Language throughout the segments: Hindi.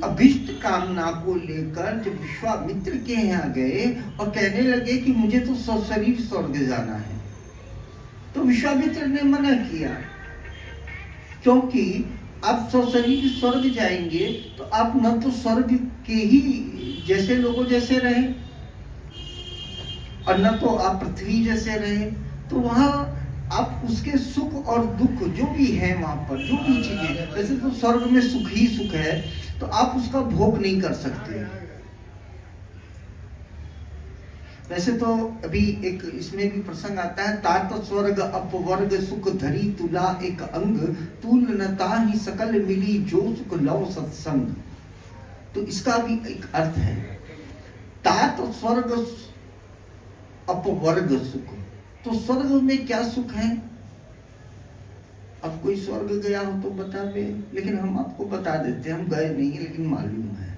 अभिष्ट कामना को लेकर जब विश्वामित्र के यहाँ गए और कहने लगे कि मुझे तो सशरीर स्वर्ग जाना है, तो विश्वामित्र ने मना किया, क्योंकि आप सशरीर स्वर्ग जाएंगे तो आप न तो स्वर्ग के ही जैसे लोगों जैसे रहे और न तो आप पृथ्वी जैसे रहे, तो वहां आप उसके सुख और दुख जो भी है वहां पर जो भी चीजें, वैसे तो स्वर्ग में सुख ही सुख है, तो आप उसका भोग नहीं कर सकते। वैसे तो अभी एक इसमें भी प्रसंग आता है, तात स्वर्ग अपवर्ग सुख धरी तुला एक अंग, तुल न ताहि सकल मिली जो सुख लव सत्संग। तो इसका भी एक अर्थ है, तात स्वर्ग अपवर्ग सुख, तो स्वर्ग में क्या सुख है? अब कोई स्वर्ग गया हो तो बता दे, लेकिन हम आपको बता देते हैं, हम गए नहीं है लेकिन मालूम है।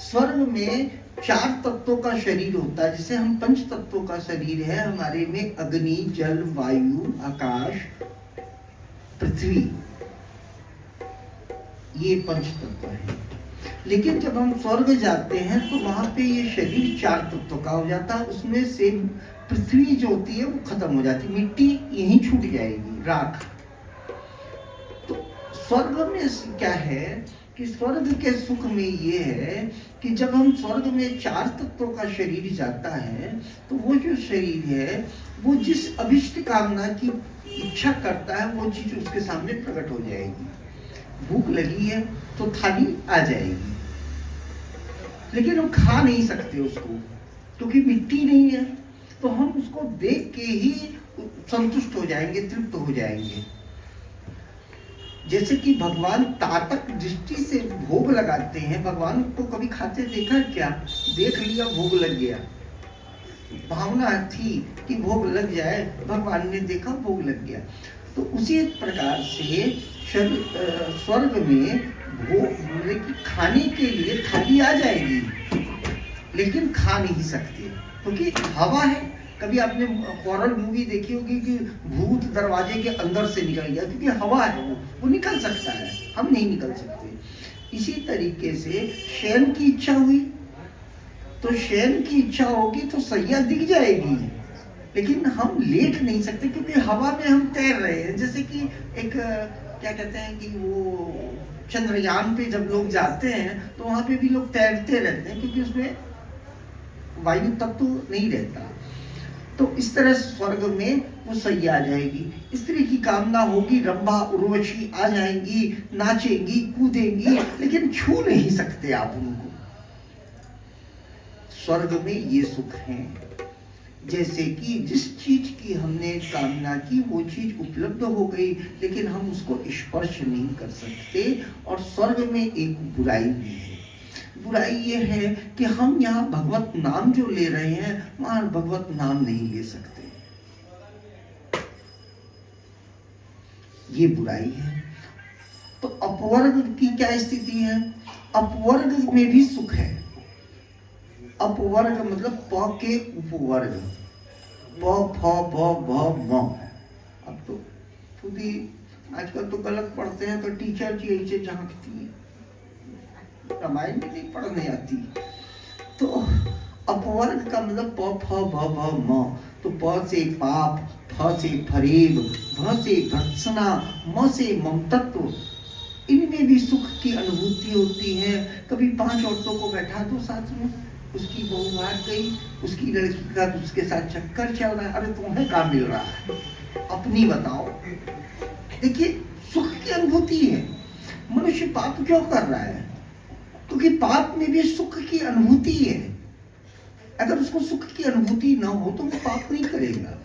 स्वर्ग में 4 तत्वों का शरीर होता है, जैसे हम 5 तत्वों का शरीर है हमारे में, अग्नि, जल, वायु, आकाश, पृथ्वी, ये 5 तत्व है। लेकिन जब हम स्वर्ग जाते हैं तो वहां पे ये शरीर 4 तत्वों का हो जाता है। उसमें से पृथ्वी जो होती है वो खत्म हो जाती है, मिट्टी यहीं छूट जाएगी, राख। तो स्वर्ग में क्या है कि स्वर्ग के सुख में ये है कि जब हम स्वर्ग में 4 तत्वों का शरीर जाता है तो वो जो शरीर है वो जिस अभिष्ट कामना की इच्छा करता है वो चीज उसके सामने प्रकट हो जाएगी। भूख लगी है तो थाली आ जाएगी, लेकिन हम खा नहीं सकते उसको क्योंकि मिट्टी नहीं है, तो हम उसको देख के ही संतुष्ट हो जाएंगे, तृप्त हो जाएंगे। जैसे कि भगवान तातक दृष्टि से भोग लगाते हैं, भगवान को कभी खाते देखा क्या? देख लिया भोग लग गया, भावना थी कि भोग लग जाए, भगवान ने देखा भोग लग गया। तो उसी प्रकार से स्वर्ग में भोग खाने के लिए थाली आ जाएगी, लेकिन खा नहीं सकते क्योंकि हवा है। कभी आपने हॉरर मूवी देखी होगी कि भूत दरवाजे के अंदर से निकल गया, क्योंकि हवा है, वो निकल सकता है, हम नहीं निकल सकते। इसी तरीके से शयन की इच्छा हुई तो शयन की इच्छा होगी तो सैया दिख जाएगी, लेकिन हम लेट नहीं सकते क्योंकि हवा में हम तैर रहे हैं। जैसे कि एक क्या कहते हैं कि वो चंद्रयान पे जब लोग जाते हैं तो वहां पे भी लोग तैरते रहते हैं क्योंकि उसमें वायु तत्व नहीं रहता। तो इस तरह स्वर्ग में वो सैया आ जाएगी। स्त्री की कामना होगी, रंभा उर्वशी आ जाएंगी, नाचेंगी कूदेंगी, लेकिन छू नहीं सकते आप उनको। स्वर्ग में ये सुख है, जैसे कि जिस चीज की हमने कामना की वो चीज उपलब्ध हो गई, लेकिन हम उसको स्पर्श नहीं कर सकते। और स्वर्ग में एक बुराई भी है। बुराई ये है कि हम यहाँ भगवत नाम जो ले रहे हैं वहां भगवत नाम नहीं ले सकते, ये बुराई है। तो अपवर्ग की क्या स्थिति है? अपवर्ग में भी सुख है। अपवर्ग मतलब प के उपवर्ग, प फ भ भ म। अब तो खुद ही आजकल तो गलत पढ़ते हैं, तो टीचर जी ऐसे झांकती है, रामायण भी नहीं पढ़ने आती। तो अपवर्ग का मतलब प फ भ भ म। तो प से पाप, फ से फरेब, भ से भत्सना, म से ममतत्व, इनमें भी सुख की अनुभूति होती है। कभी 5 औरतों को बैठा दो साथ में, उसकी बहू भाग गई, उसकी लड़की का उसके साथ चक्कर चल रहा है, अरे तुम्हें क्या मिल रहा है, अपनी बताओ। देखिए सुख की अनुभूति है। मनुष्य पाप क्यों कर रहा है? क्योंकि पाप में भी सुख की अनुभूति है। अगर उसको सुख की अनुभूति ना हो तो वो पाप नहीं करेगा।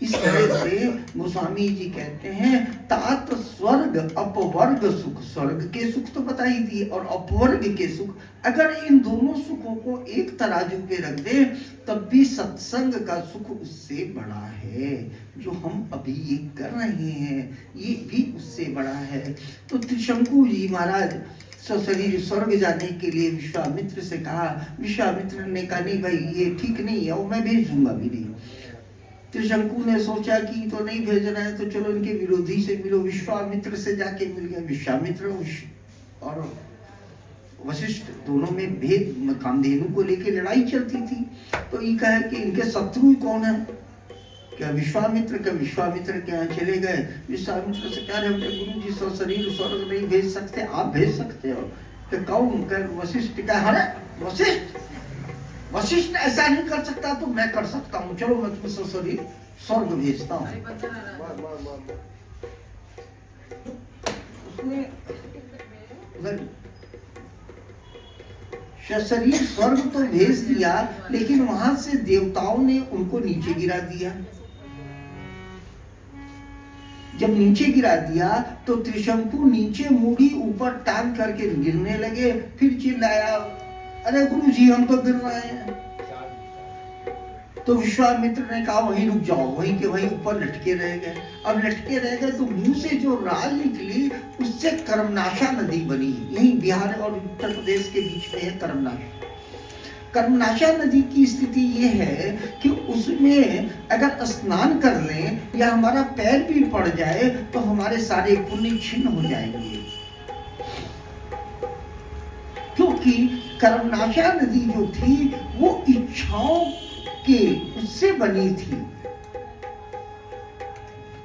इस तरह से गोस्वामी जी कहते हैं तात स्वर्ग अपवर्ग सुख। स्वर्ग के सुख तो बता ही दिए, और अपवर्ग के सुख, अगर इन दोनों सुखों को एक तराजू पे रख दे तब भी सत्संग का सुख उससे बड़ा है। जो हम अभी ये कर रहे हैं ये भी उससे बड़ा है। तो त्रिशंकु जी महाराज सशरीर स्वर्ग जाने के लिए विश्वामित्र से कहा। विश्वामित्र ने कहा नहीं भाई ये ठीक नहीं है, और मैं भेज दूंगा भी नहीं। त्रिशंकु ने सोचा कि तो नहीं भेजना है, तो चलो इनके विरोधी से मिलो। विश्वामित्र से जाके मिल गया। विश्वामित्र और वशिष्ठ दोनों में भेद, कामधेनु को लेकर लड़ाई चलती थी। तो ये कहे कि इनके शत्रु कौन है, क्या विश्वामित्र के यहाँ चले गए। विश्वामित्र से कह रहे हैं गुरु जी शरीर स्वर्ग नहीं भेज सकते, आप भेज सकते हो। तो कौन कर वशिष्ठ का, अरे वशिष्ठ ऐसा नहीं कर सकता तो मैं कर सकता हूँ, चलो मैं तुमसे शरीर स्वर्ग भेजता हूँ। शरीर स्वर्ग तो भेज दिया, लेकिन वहां से देवताओं ने उनको नीचे गिरा दिया। जब नीचे गिरा दिया तो त्रिशंकु नीचे मुड़ी ऊपर टांग करके गिरने लगे। फिर चिल्लाया, अरे गुरु जी हम तो गिर रहे हैं। तो विश्वामित्र ने कहा वहीं रुक जाओ, वहीं के वहीं ऊपर लटके रह गए। अब लटके रह गए तो मुंह से जो राल निकली उससे कर्मनाशा नदी बनी। यही बिहार और उत्तर प्रदेश के बीच में है कर्मनाशा। कर्मनाशा नदी की स्थिति ये है कि उसमें अगर स्नान कर लें या हमारा पैर भी पड़ जाए तो हमारे सारे पुण्य छिन्न हो जाएंगे, क्योंकि कर्मनाशा नदी जो थी वो इच्छाओं के उससे बनी थी।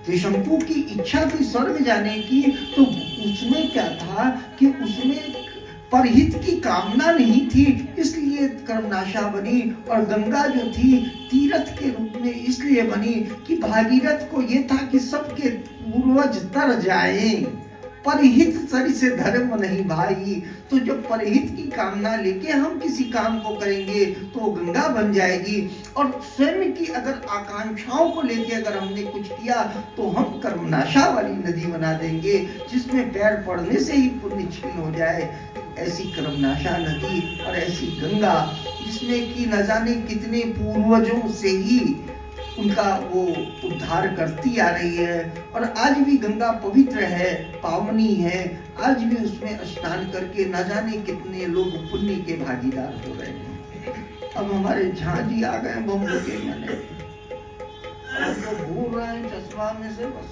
त्रिशंकु की इच्छा थी स्वर्ग जाने की, तो उसमें क्या था कि उसमें परहित की कामना नहीं थी, इसलिए कर्मनाशा बनी। और गंगा जो थी तीर्थ के रूप में इसलिए बनी कि भागीरथ को ये था कि सबके पूर्वज तर जाएं, परहित सरि से धर्म नहीं भाई। तो जब परहित की कामना लेके हम किसी काम को करेंगे तो गंगा बन जाएगी, और स्वयं की अगर आकांक्षाओं को लेके अगर हमने कुछ किया तो हम कर्मनाशा वाली नदी बना देंगे, जिसमें पैर पड़ने से ही पुण्य क्षीण हो जाए। ऐसी कर्मनाशा नदी और ऐसी गंगा, जिसमें कि न जाने कितने पूर्वजों से ही उनका वो उद्धार करती आ रही है। और आज भी गंगा पवित्र है, पावनी है। आज भी उसमें स्नान करके न जाने कितने लोग पुण्य के भागीदार हो रहे हैं। अब हमारे झांझी आ गए बम्बू के, मैंने हम तो भूल रहे हैं चश्मा में से बस।